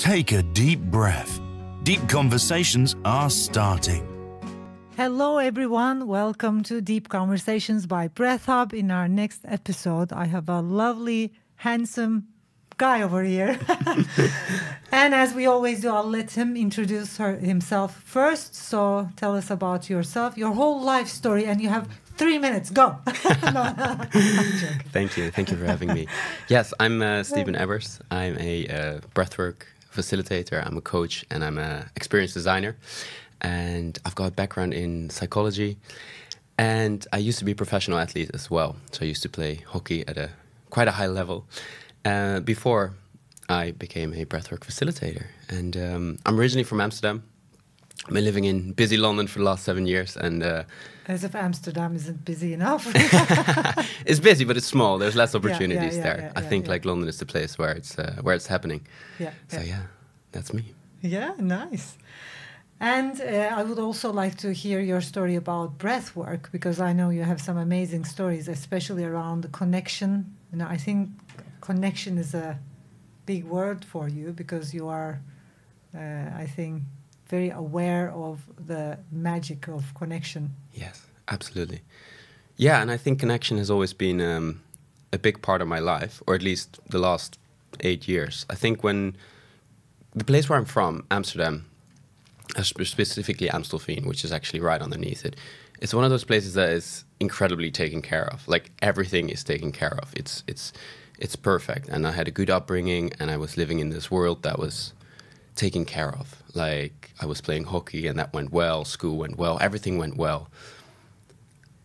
Take a deep breath. Deep conversations are starting. Hello everyone, welcome to Deep Conversations by Breath Hub. In our next episode, I have a lovely, handsome guy over here. And as we always do, I'll let him introduce himself first. So tell us about yourself, your whole life story, and you have 3 minutes. Go. No, I'm joking. Thank you for having me. Yes, I'm Stephen Ebbers. I'm a breathwork facilitator, I'm a coach, and I'm an experienced designer. And I've got a background in psychology, and I used to be a professional athlete as well. So I used to play hockey at quite a high level before I became a breathwork facilitator. And I'm originally from Amsterdam. I've been living in busy London for the last 7 years, and as if Amsterdam isn't busy enough. It's busy, but it's small. There's less opportunities there. I think like London is the place where it's happening. So that's me. Yeah, nice. And I would also like to hear your story about breath work, because I know you have some amazing stories, especially around the connection. You know, I think connection is a big word for you, because you are, I think, very aware of the magic of connection. Yes, absolutely. Yeah, and I think connection has always been a big part of my life, or at least the last 8 years. I think when the place where I'm from, Amsterdam, specifically Amstelveen, which is actually right underneath it, it's one of those places that is incredibly taken care of. Like everything is taken care of. It's perfect. And I had a good upbringing, and I was living in this world that was taken care of. Like I was playing hockey, and that went well. School went well. Everything went well.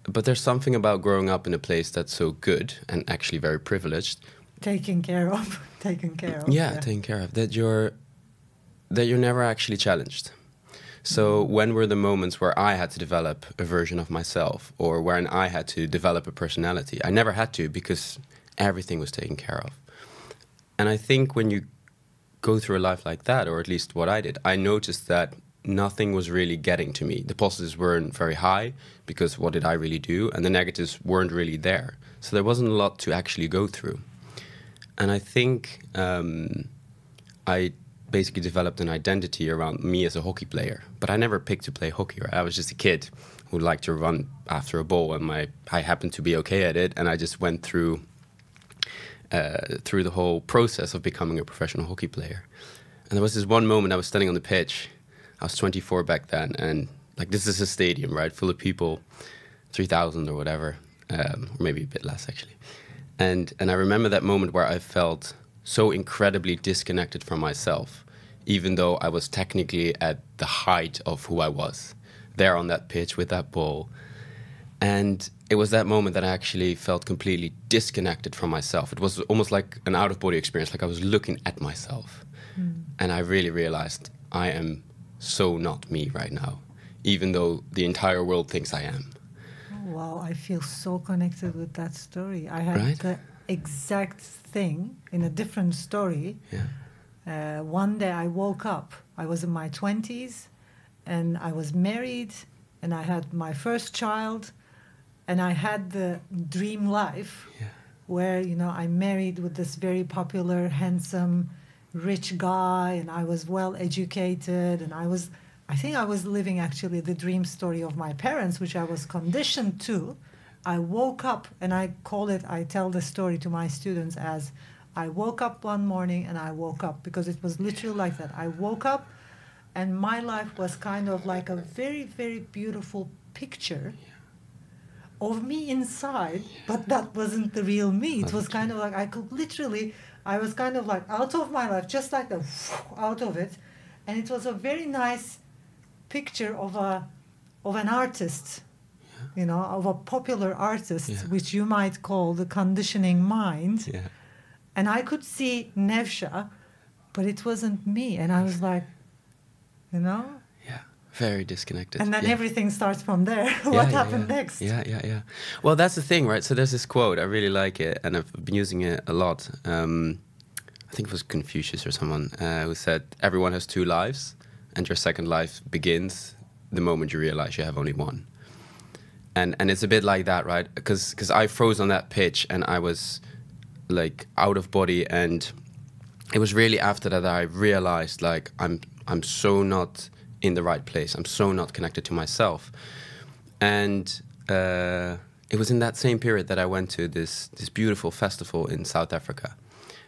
But there's something about growing up in a place that's so good and actually very privileged. Taken care of. Yeah, taken care of. That you're never actually challenged. So when were the moments where I had to develop a version of myself, or when I had to develop a personality? I never had to, because everything was taken care of. And I think when you go through a life like that, or at least what I did, I noticed that nothing was really getting to me. The positives weren't very high, because what did I really do? And the negatives weren't really there. So there wasn't a lot to actually go through. And I think I basically developed an identity around me as a hockey player. But I never picked to play hockey. Right? I was just a kid who liked to run after a ball, and I happened to be okay at it, and I just went through the whole process of becoming a professional hockey player. And there was this one moment I was standing on the pitch. I was 24 back then, and like this is a stadium, right, full of people, 3,000 or whatever, or maybe a bit less actually. And I remember that moment where I felt so incredibly disconnected from myself, even though I was technically at the height of who I was, there on that pitch with that ball. And it was that moment that I actually felt completely disconnected from myself. It was almost like an out-of-body experience, like I was looking at myself. And I really realized I am so not me right now, even though the entire world thinks I am. Oh, wow, I feel so connected with that story. I had the exact thing in a different story. One day I woke up. I was in my 20s, and I was married, and I had my first child. And I had the dream life where, you know, I married with this very popular, handsome, rich guy, and I was well educated, and I think I was living actually the dream story of my parents, which I was conditioned to. I woke up, and I tell the story to my students as I woke up one morning and I woke up, because it was literally like that. I woke up, and my life was kind of like a very, very beautiful picture of me inside, but that wasn't the real me. It was kind of like I was kind of like out of my life, just like out of it. And it was a very nice picture of an artist, you know, of a popular artist, which you might call the conditioning mind. And I could see Nevşah, but it wasn't me. And I was like, you know? Very disconnected. And then everything starts from there. What happened next? Yeah. Well, that's the thing, right? So there's this quote, I really like it, and I've been using it a lot. I think it was Confucius or someone who said, everyone has 2 lives, and your second life begins the moment you realize you have only one. And it's a bit like that, right? Because I froze on that pitch, and I was like out of body, and it was really after that I realized, like, I'm so not in the right place. I'm so not connected to myself. And it was in that same period that I went to this beautiful festival in South Africa.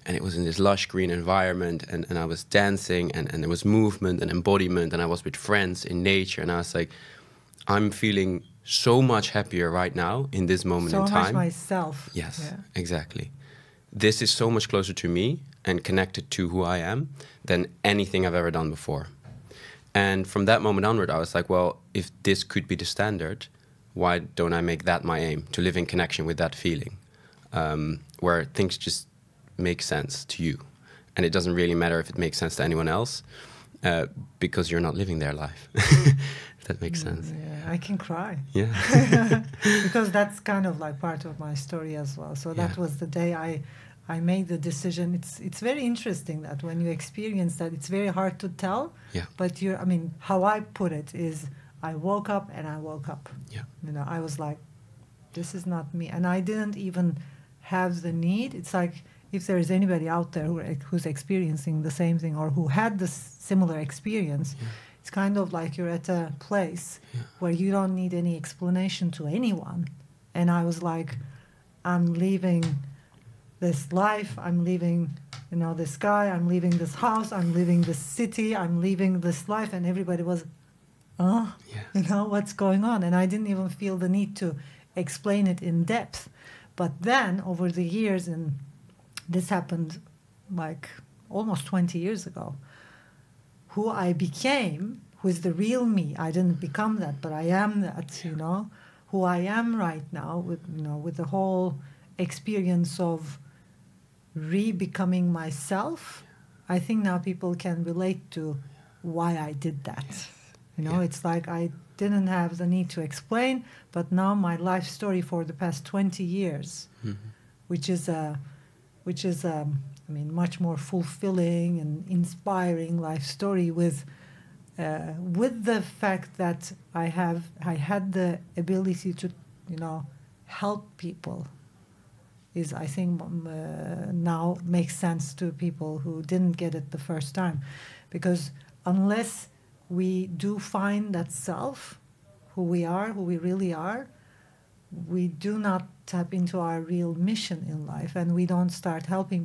And it was in this lush green environment, and I was dancing, and there was movement and embodiment, and I was with friends in nature, and I was like, I'm feeling so much happier right now in this moment in time. So much myself. Yes, yeah. Exactly. This is so much closer to me and connected to who I am than anything I've ever done before. And from that moment onward, I was like, well, if this could be the standard, why don't I make that my aim, to live in connection with that feeling, where things just make sense to you. And it doesn't really matter if it makes sense to anyone else, because you're not living their life. If that makes sense. Yeah, I can cry. Yeah. Because that's kind of like part of my story as well. So that was the day I made the decision. It's very interesting that when you experience that, it's very hard to tell. Yeah. But how I put it is, I woke up and I woke up. Yeah. I was like, this is not me. And I didn't even have the need. It's like, if there is anybody out there who's experiencing the same thing or who had this similar experience, it's kind of like you're at a place where you don't need any explanation to anyone. And I was like, I'm leaving this life, I'm leaving, this guy, I'm leaving this house, I'm leaving this city, I'm leaving this life. And everybody was, what's going on? And I didn't even feel the need to explain it in depth. But then over the years, and this happened like almost 20 years ago, who I became, who is the real me. I didn't become that, but I am that, who I am right now with the whole experience of re-becoming myself. I think now people can relate to why I did that. It's like I didn't have the need to explain, but now my life story for the past 20 years, which is much more fulfilling and inspiring life story with the fact that I had the ability to, help people, is, I think, now makes sense to people who didn't get it the first time. Because unless we do find that self, who we are, who we really are, we do not tap into our real mission in life, and we don't start helping.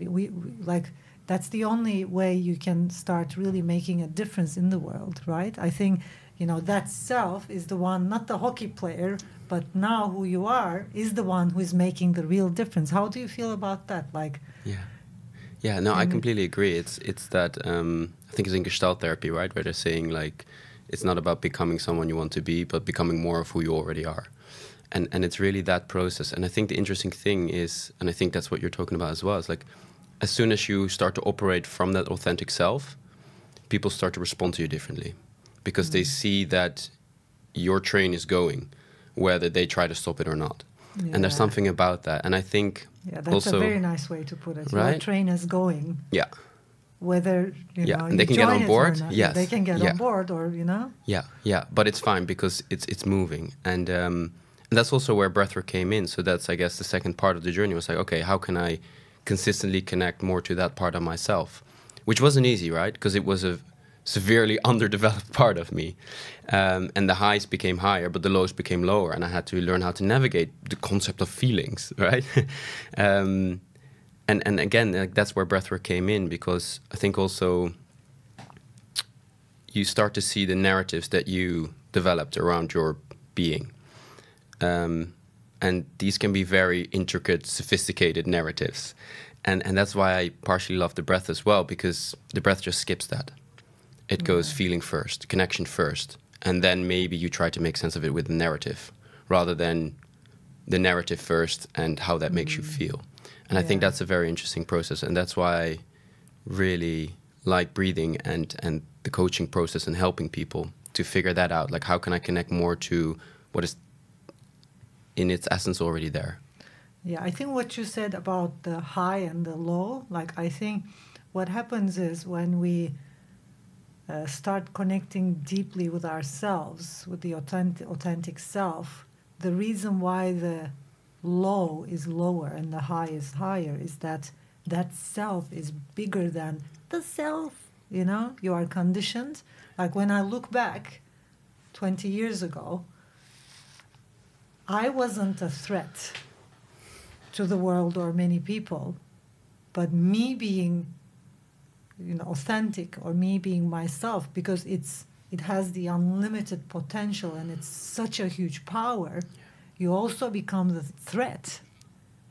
That's the only way you can start really making a difference in the world, right? I think, that self is the one, not the hockey player, but now who you are is the one who is making the real difference. How do you feel about that? I completely agree. It's that, I think it's in Gestalt therapy, right? Where they're saying, like, it's not about becoming someone you want to be, but becoming more of who you already are. And it's really that process. And I think the interesting thing is, and I think that's what you're talking about as well, is like, as soon as you start to operate from that authentic self, people start to respond to you differently, because they see that your train is going, whether they try to stop it or not. Yeah. And there's something about that. And I think that's also, a very nice way to put it. Right? Your train is going. Yeah. Whether, and they can get on board. Yes. They can get on board, or, Yeah. But it's fine because it's moving. And that's also where breathwork came in. So that's, I guess, the second part of the journey was like, okay, how can I consistently connect more to that part of myself? Which wasn't easy, right? Because it was a severely underdeveloped part of me. And the highs became higher, but the lows became lower. And I had to learn how to navigate the concept of feelings, right? And again, like, that's where breathwork came in, because I think also you start to see the narratives that you developed around your being. And these can be very intricate, sophisticated narratives. And that's why I partially love the breath as well, because the breath just skips that. It goes feeling first, connection first, and then maybe you try to make sense of it with the narrative, rather than the narrative first and how that makes you feel. And I think that's a very interesting process, and that's why I really like breathing and the coaching process and helping people to figure that out. Like, how can I connect more to what is in its essence already there? Yeah, I think what you said about the high and the low, like, I think what happens is when we start connecting deeply with ourselves, with the authentic self, the reason why the low is lower and the high is higher is that that self is bigger than the self, you know? You are conditioned. Like when I look back 20 years ago, I wasn't a threat to the world or many people, but me being, you know, authentic, or me being myself, because it has the unlimited potential and it's such a huge power, you also become the threat.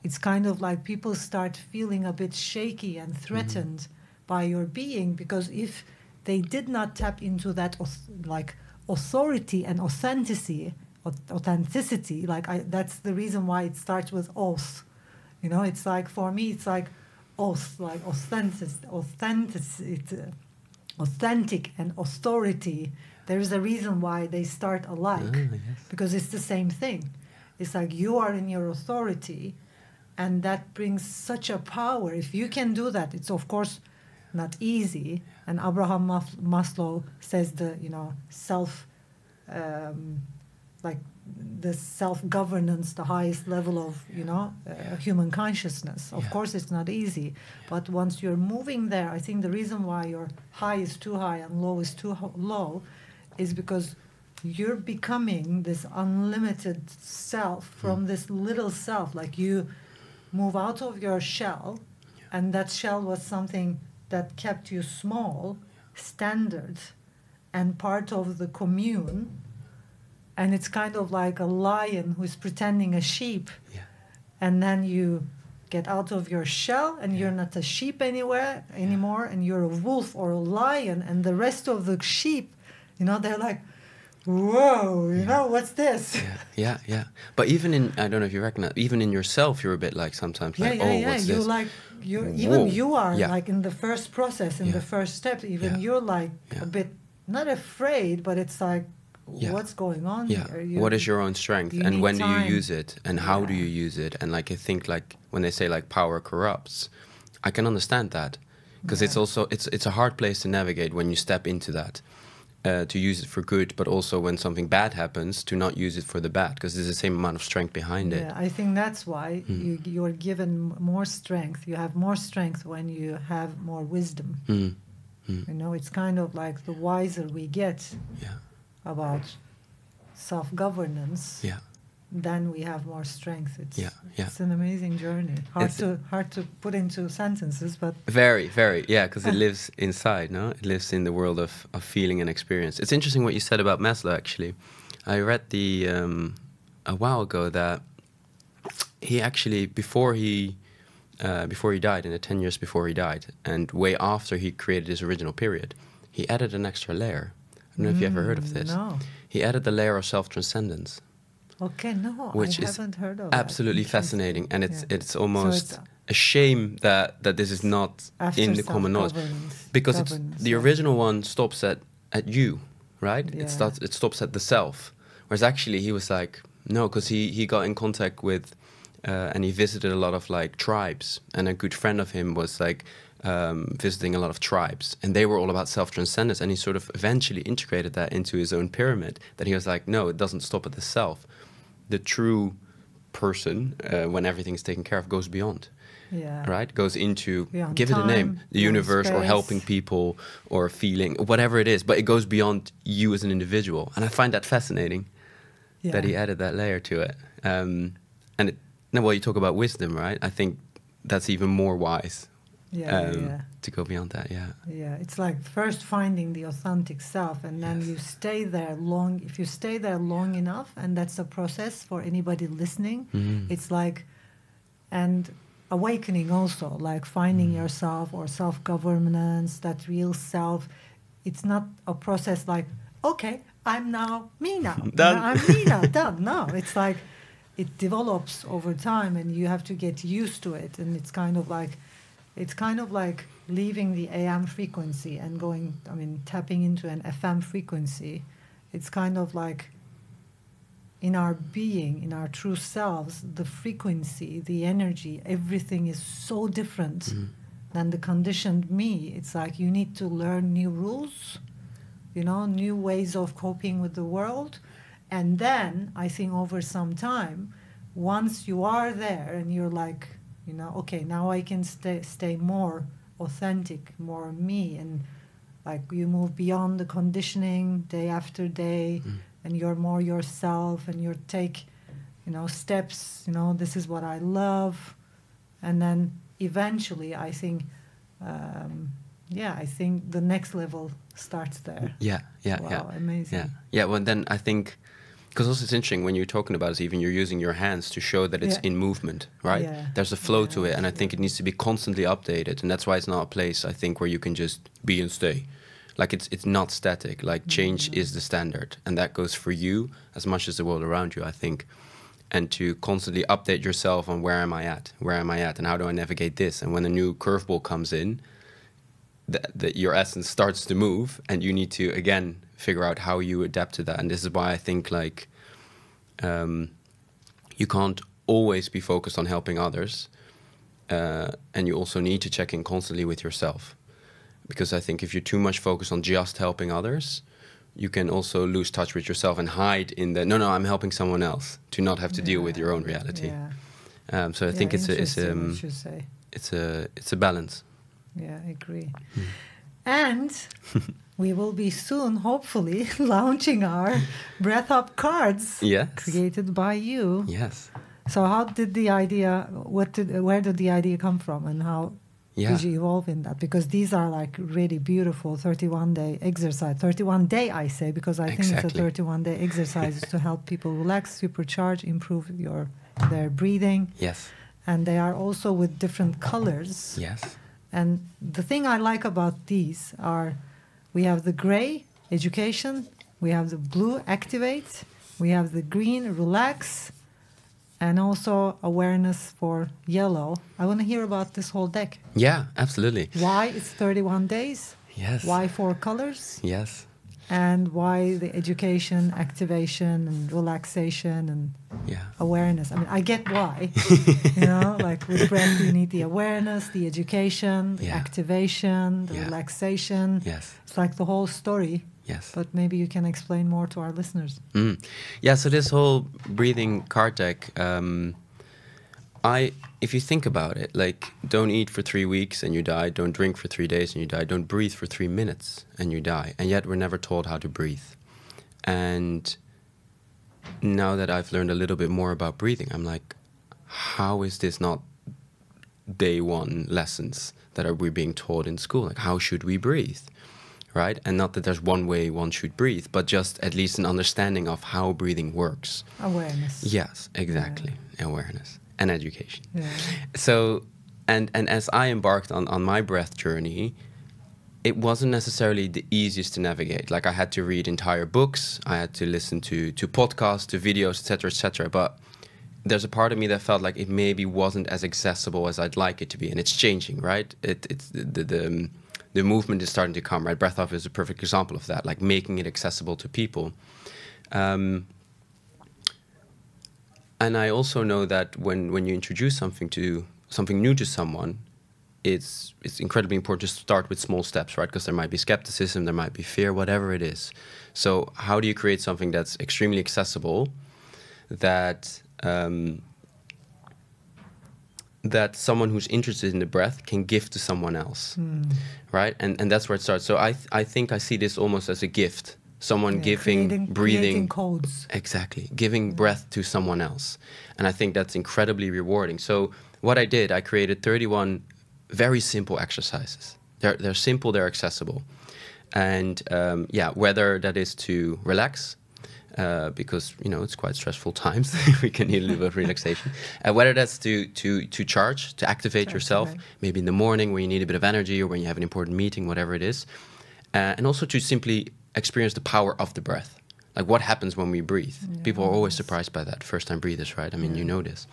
It's kind of like people start feeling a bit shaky and threatened by your being, because if they did not tap into that like authority and authenticity, that's the reason why it starts with oath. You know, it's like, for me, it's like oath, like authentic and authority. There is a reason why they start alike, because it's the same thing. It's like you are in your authority, and that brings such a power. If you can do that, it's of course not easy. And Abraham Maslow says the, you know, like the self-governance, the highest level of, you know, human consciousness. Of course, it's not easy. But once you're moving there, I think the reason why your high is too high and low is too low is because you're becoming this unlimited self from this little self. Like you move out of your shell, and that shell was something that kept you small, standard, and part of the commune. And it's kind of like a lion who's pretending a sheep. Yeah. And then you get out of your shell, and you're not a sheep anymore, and you're a wolf or a lion, and the rest of the sheep, you know, they're like, whoa, you know, what's this? Yeah. But even in, I don't know if you recognize, even in yourself, you're a bit like sometimes like, what's this? You are like in the first process, in the first step, even you're like a bit, not afraid, but it's like, what's going on here? What is your own strength, and when do you use it, and how do you use it? And like, I think like when they say like power corrupts, I can understand that, because it's also it's a hard place to navigate when you step into that, to use it for good, but also when something bad happens, to not use it for the bad, because there's the same amount of strength behind it. Yeah, I think that's why you're given more strength. You have more strength when you have more wisdom. You know, it's kind of like the wiser we get about self-governance, then we have more strength. It's an amazing journey. Hard to put into sentences, but very, because it lives inside. No, it lives in the world of feeling and experience. It's interesting what you said about Maslow. Actually, I read a while ago that he actually before he died, in the 10 years before he died, and way after he created his original period, he added an extra layer. I don't know if you ever heard of this. No. He added the layer of self-transcendence. Okay, no, which I haven't heard of absolutely fascinating, and it's almost a shame that this is not in the common knowledge, because the original one stops at you, right? Yeah. It stops at the self, whereas actually he was like, no, because he got in contact with and he visited a lot of like tribes, and a good friend of him was like visiting a lot of tribes, and they were all about self-transcendence, and he sort of eventually integrated that into his own pyramid, that he was like, no, it doesn't stop at the self. The true person, when everything's taken care of, goes beyond. Right? Goes into, give it a name, the universe, space, or helping people, or feeling, whatever it is, but it goes beyond you as an individual. And I find that fascinating, that he added that layer to it. And well, you talk about wisdom, right? I think that's even more wise. To go beyond that, it's like first finding the authentic self, and then you stay there long. If you stay there long enough, and that's a process for anybody listening, it's like, and awakening also, like finding yourself, or self-governance, that real self. It's not a process like, okay, I'm now me now. Done. I'm me now, done. No, it's like it develops over time, and you have to get used to it, and it's kind of like leaving the AM frequency and tapping into an FM frequency. It's kind of like in our being, in our true selves, the frequency, the energy, everything is so different than the conditioned me. It's like you need to learn new rules, new ways of coping with the world. And then I think over some time, once you are there and you're like, You know, okay, now I can stay more authentic, more me, and like you move beyond the conditioning day after day, and you're more yourself, and you take, you know, steps. You know, this is what I love, and then eventually, I think, I think the next level starts there. Wow, amazing. Well, then I think, because also it's interesting when you're talking about it, even you're using your hands to show that it's in movement, right? There's a flow to it, and I think it needs to be constantly updated, and that's why it's not a place, I think, where you can just be and stay. Like it's not static. Like change is the standard, and that goes for you as much as the world around you, I think. And to constantly update yourself on where am I at, and how do I navigate this? And when a new curveball comes in, that your essence starts to move, and you need to again figure out how you adapt to that. And this is why I think like you can't always be focused on helping others, and you also need to check in constantly with yourself, because I think if you're too much focused on just helping others, you can also lose touch with yourself and hide in the no, I'm helping someone else, to not have to deal with your own reality. So I think it's a balance. Yeah, I agree. And we will be soon, hopefully, launching our Breath Up cards created by you. Yes. So how did the idea, where did the idea come from, and how did you evolve in that? Because these are like really beautiful 31-day exercise. 31-day, I say, because I think it's a 31-day exercise to help people relax, supercharge, improve their breathing. Yes. And they are also with different colors. Yes. And the thing I like about these are, we have the gray, education, we have the blue, activate, we have the green, relax, and also awareness for yellow. I want to hear about this whole deck. Yeah, absolutely. Why it's 31 days? Yes. Why 4 colors? Yes. And why the education, activation, and relaxation, and awareness. I mean, I get why. You know, like with breath, you need the awareness, the education, the activation, the relaxation. Yes. It's like the whole story. Yes. But maybe you can explain more to our listeners. Yeah, so this whole breathing card deck, if you think about it, like, don't eat for 3 weeks and you die, don't drink for 3 days and you die, don't breathe for 3 minutes and you die. And yet we're never told how to breathe. And now that I've learned a little bit more about breathing, I'm like, how is this not day one lessons that we're being taught in school? Like, how should we breathe? Right? And not that there's one way one should breathe, but just at least an understanding of how breathing works. Awareness. Yes, exactly. Awareness. And education. So, and as I embarked on my breath journey, it wasn't necessarily the easiest to navigate. Like, I had to read entire books, I had to listen to podcasts, to videos, etc., but there's a part of me that felt like it maybe wasn't as accessible as I'd like it to be, and it's changing, right? It's the movement is starting to come, right? Breath Up is a perfect example of that, like making it accessible to people. And I also know that when you introduce something new to someone, it's incredibly important to start with small steps, right? Because there might be skepticism, there might be fear, whatever it is. So how do you create something that's extremely accessible, that that someone who's interested in the breath can give to someone else, right? And that's where it starts. So I think I see this almost as a gift. Someone giving breathing codes. Exactly, giving breath to someone else. And I think that's incredibly rewarding. So what I did, I created 31 very simple exercises. They're simple, they're accessible. And whether that is to relax, because, you know, it's quite stressful times. We can need a little bit of relaxation. Whether that's to charge, to activate yourself, maybe in the morning when you need a bit of energy or when you have an important meeting, whatever it is. And also to simply experience the power of the breath. Like, what happens when we breathe? People are always surprised by that. First-time breathers, right? I mean, you know this.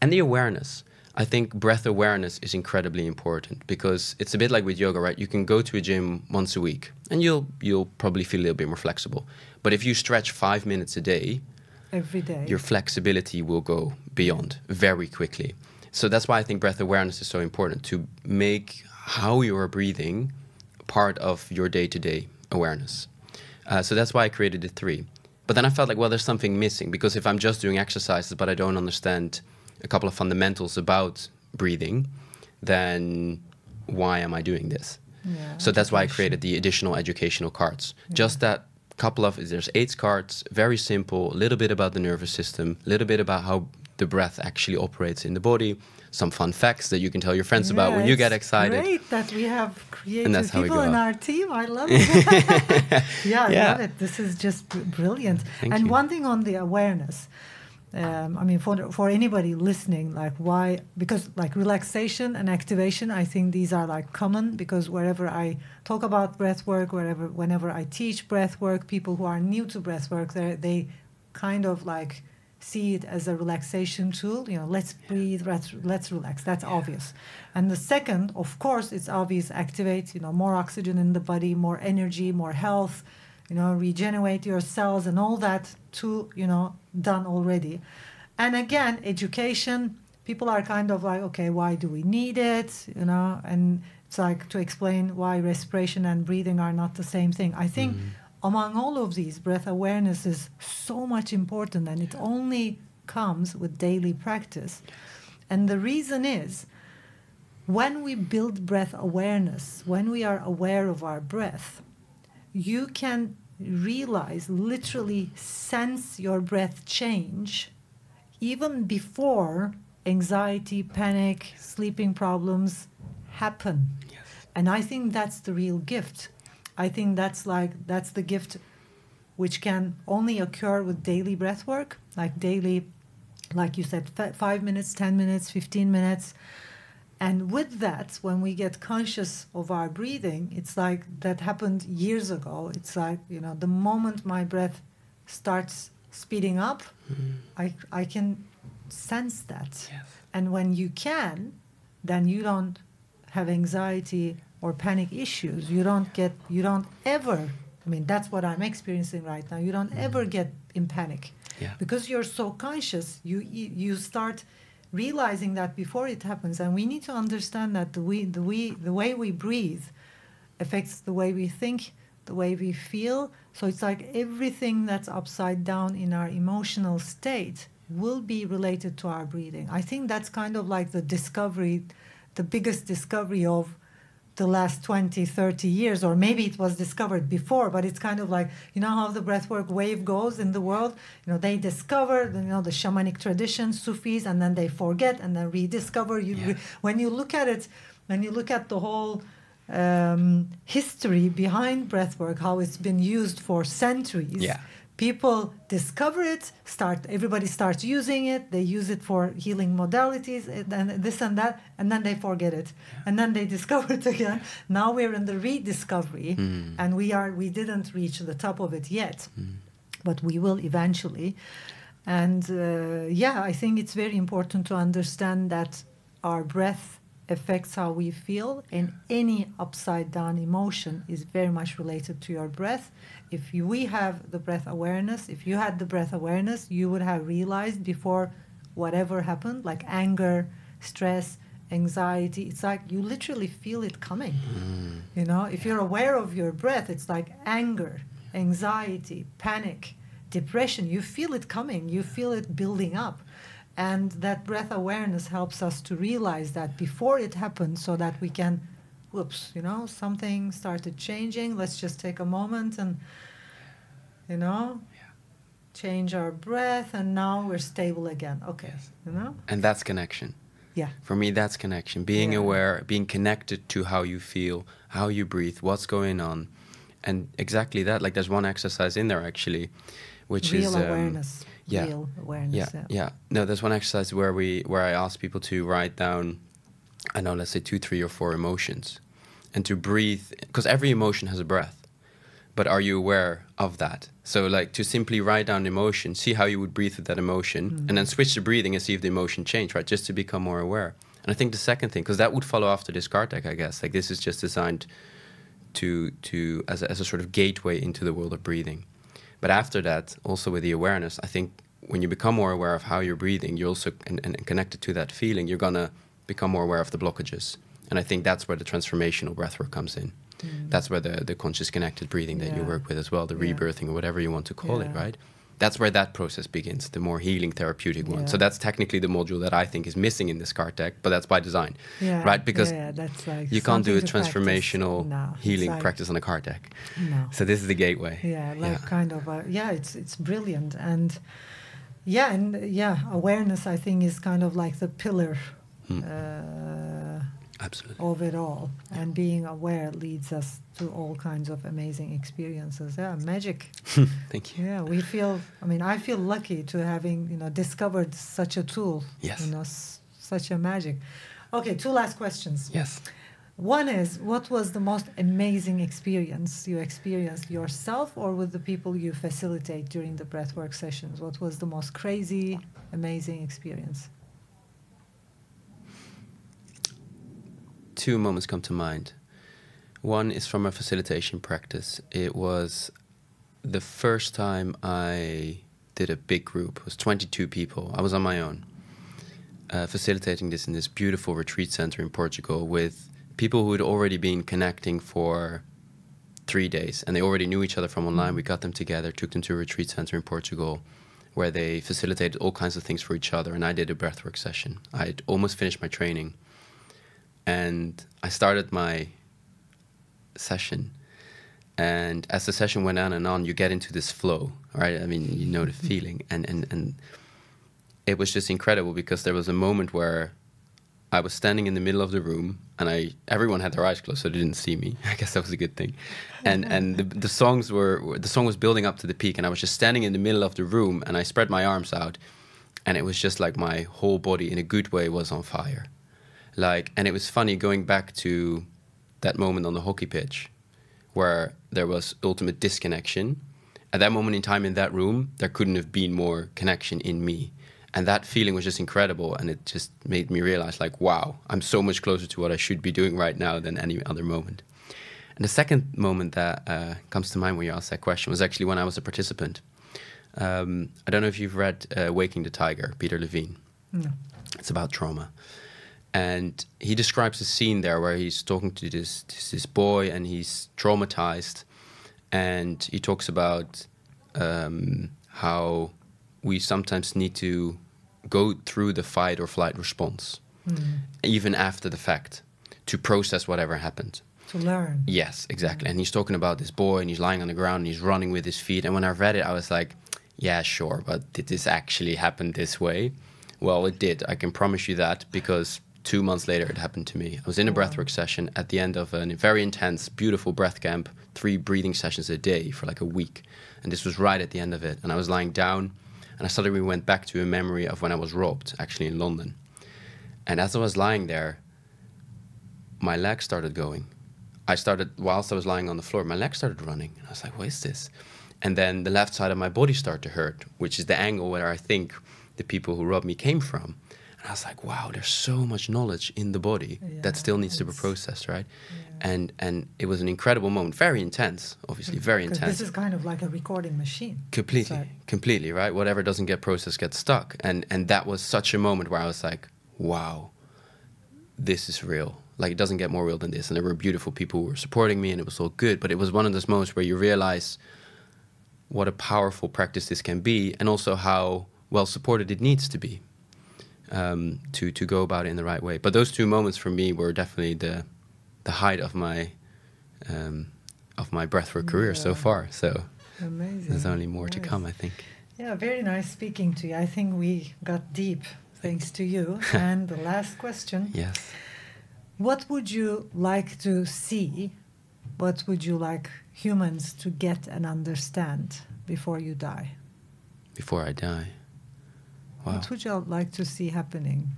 And the awareness. I think breath awareness is incredibly important, because it's a bit like with yoga, right? You can go to a gym once a week and you'll probably feel a little bit more flexible. But if you stretch 5 minutes a day, every day, your flexibility will go beyond very quickly. So that's why I think breath awareness is so important, to make how you are breathing part of your day-to-day awareness. So that's why I created the 3. But then I felt like, well, there's something missing, because if I'm just doing exercises but I don't understand a couple of fundamentals about breathing, then why am I doing this? Yeah, so that's why I created the additional educational cards. Yeah. Just that couple of, there's 8 cards, very simple, a little bit about the nervous system, a little bit about how the breath actually operates in the body, some fun facts that you can tell your friends about when you get excited. It's great that we have creative people in our team. I love it. I love it. This is just brilliant. Thank you. One thing on the awareness, I mean, for anybody listening, like why? Because like relaxation and activation, I think these are like common, because wherever I talk about breath work, whenever I teach breath work, people who are new to breath work, they kind of like see it as a relaxation tool. You know, let's breathe, let's relax. That's obvious. And the second, of course, it's obvious, activate, you know, more oxygen in the body, more energy, more health, you know, regenerate your cells and all that too, you know, done already. And again, education, people are kind of like, okay, why do we need it? You know, and it's like to explain why respiration and breathing are not the same thing. I think among all of these, breath awareness is so much important, and it only comes with daily practice. And the reason is, when we build breath awareness, when we are aware of our breath, you can realize, literally sense your breath change even before anxiety, panic, sleeping problems happen. Yes. And I think that's the real gift. I think that's the gift which can only occur with daily breath work, like daily, like you said, 5 minutes, 10 minutes, 15 minutes. And with that, when we get conscious of our breathing, it's like that happened years ago. It's like, you know, the moment my breath starts speeding up, I can sense that. Yes. And when you can, then you don't have anxiety or panic issues. You don't ever, I mean, that's what I'm experiencing right now. You don't ever get in panic. Yeah. Because you're so conscious, you start realizing that before it happens. And we need to understand that the way we breathe affects the way we think, the way we feel. So it's like everything that's upside down in our emotional state will be related to our breathing. I think that's kind of like the discovery, the biggest discovery of the last 20, 30 years, or maybe it was discovered before, but it's kind of like, you know how the breathwork wave goes in the world? You know, they discover, you know, the shamanic traditions, Sufis, and then they forget and then rediscover. When you look at it, when you look at the whole history behind breathwork, how it's been used for centuries, people discover it, everybody starts using it, they use it for healing modalities, and this and that, and then they forget it. And then they discover it again. Now we're in the rediscovery, and we didn't reach the top of it yet, but we will eventually. And I think it's very important to understand that our breath affects how we feel, and any upside down emotion is very much related to your breath. If we have the breath awareness, if you had the breath awareness, you would have realized before whatever happened, like anger, stress, anxiety, it's like you literally feel it coming. You know, if you're aware of your breath, it's like anger, anxiety, panic, depression, you feel it coming, you feel it building up. And that breath awareness helps us to realize that before it happens, so that we can, whoops, you know, something started changing. Let's just take a moment and, you know, change our breath, and now we're stable again. Okay, you know? And that's connection. Yeah. For me, that's connection. Being aware, being connected to how you feel, how you breathe, what's going on. And exactly that, like there's one exercise in there actually, which real is... awareness. Real awareness. No, there's one exercise where I ask people to write down, I know, let's say 2, 3, or 4 emotions, and to breathe, because every emotion has a breath, but are you aware of that? So like to simply write down emotion, see how you would breathe with that emotion, and then switch the breathing and see if the emotion changed, right? Just to become more aware. And I think the second thing, because that would follow after this card deck, I guess, like this is just designed as a sort of gateway into the world of breathing. But after that, also with the awareness, I think when you become more aware of how you're breathing, you're also and connected to that feeling, you're going to become more aware of the blockages. And I think that's where the transformational breathwork comes in. That's where the conscious connected breathing that you work with as well, the rebirthing or whatever you want to call it, right? That's where that process begins, the more healing therapeutic one. So that's technically the module that I think is missing in this card deck, but that's by design, right? Because that's like you can't do a transformational healing practice on a card deck. No. So this is the gateway. Kind of, it's brilliant. And awareness, I think, is kind of like the pillar absolutely of it all. And being aware leads us to all kinds of amazing experiences. Yeah, magic. Thank you. Yeah, I feel lucky to having, discovered such a tool. Yes. Such a magic. Okay, 2 last questions. Yes. One is, what was the most amazing experience you experienced yourself or with the people you facilitate during the breathwork sessions? What was the most crazy, amazing experience? 2 moments come to mind. One is from a facilitation practice. It was the first time I did a big group. It was 22 people. I was on my own, facilitating this in this beautiful retreat center in Portugal with people who had already been connecting for 3 days, and they already knew each other from online. We got them together, took them to a retreat center in Portugal, where they facilitated all kinds of things for each other, and I did a breathwork session. I had almost finished my training, and I started my session, and as the session went on and on, you get into this flow, right? I mean, you know the feeling, and it was just incredible, because there was a moment where I was standing in the middle of the room, and everyone had their eyes closed, so they didn't see me. I guess that was a good thing. And the song was building up to the peak, and I was just standing in the middle of the room, and I spread my arms out, and it was just like my whole body, in a good way, was on fire. And it was funny going back to that moment on the hockey pitch, where there was ultimate disconnection. At that moment in time in that room, there couldn't have been more connection in me. And that feeling was just incredible, and it just made me realize, wow, I'm so much closer to what I should be doing right now than any other moment. And the second moment that comes to mind when you asked that question was actually when I was a participant. I don't know if you've read Waking the Tiger, Peter Levine. No. It's about trauma. And he describes a scene there where he's talking to this boy, and he's traumatized. And he talks about how we sometimes need to go through the fight or flight response, even after the fact, to process whatever happened. To learn. Yes, exactly. And he's talking about this boy, and he's lying on the ground, and he's running with his feet. And when I read it, I was like, yeah, sure, but did this actually happen this way? Well, it did. I can promise you that, because 2 months later, it happened to me. I was in a breathwork session at the end of a very intense, beautiful breath camp, 3 breathing sessions a day for a week. And this was right at the end of it. And I was lying down, and I suddenly went back to a memory of when I was robbed, actually in London. And as I was lying there, my legs started going. Whilst I was lying on the floor, my legs started running. And I was like, what is this? And then the left side of my body started to hurt, which is the angle where I think the people who robbed me came from. And I was like, wow, there's so much knowledge in the body that still needs to be processed, right? Yeah. And it was an incredible moment, very intense, obviously, very intense. This is kind of like a recording machine. Completely, right? Whatever doesn't get processed gets stuck. And that was such a moment where I was like, wow, this is real. It doesn't get more real than this. And there were beautiful people who were supporting me, and it was all good. But it was one of those moments where you realize what a powerful practice this can be, and also how well supported it needs to be. To go about it in the right way. But those 2 moments for me were definitely the height of my breathwork career so far. So amazing. There's only more to come, I think. Yeah, very nice speaking to you. I think we got deep thanks to you. And the last question. Yes. What would you like to see? What would you like humans to get and understand before you die? Before I die? Wow. What would you like to see happening?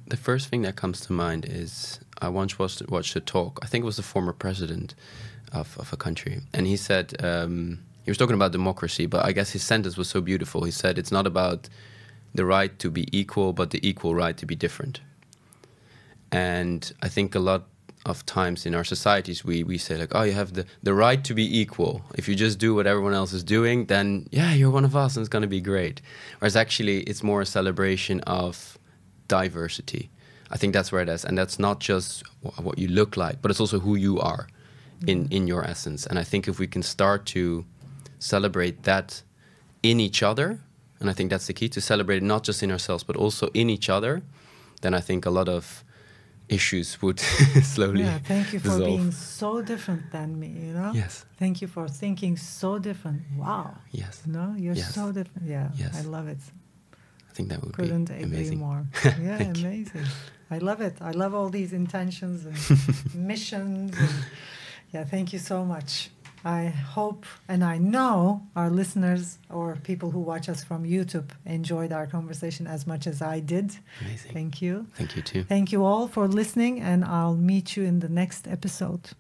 The first thing that comes to mind is I once watched a talk. I think it was the former president of a country. And he said, he was talking about democracy, but I guess his sentence was so beautiful. He said, it's not about the right to be equal, but the equal right to be different. And I think a lot of times in our societies, we say oh, you have the right to be equal. If you just do what everyone else is doing, then yeah, you're one of us and it's going to be great. Whereas actually it's more a celebration of diversity, I think that's where it is. And that's not just what you look like, but it's also who you are in your essence. And I think if we can start to celebrate that in each other, and I think that's the key, to celebrate it not just in ourselves, but also in each other, then I think a lot of issues would slowly thank you for dissolve. being so different than me, you know? Yes. Thank you for thinking so different. Wow. Yes. You know, you're so different. Yeah, yes. I love it. I think that would Couldn't be agree amazing. more. Yeah, amazing. I love it. I love all these intentions and missions. And yeah, thank you so much. I hope and I know our listeners or people who watch us from YouTube enjoyed our conversation as much as I did. Amazing. Thank you. Thank you too. Thank you all for listening, and I'll meet you in the next episode.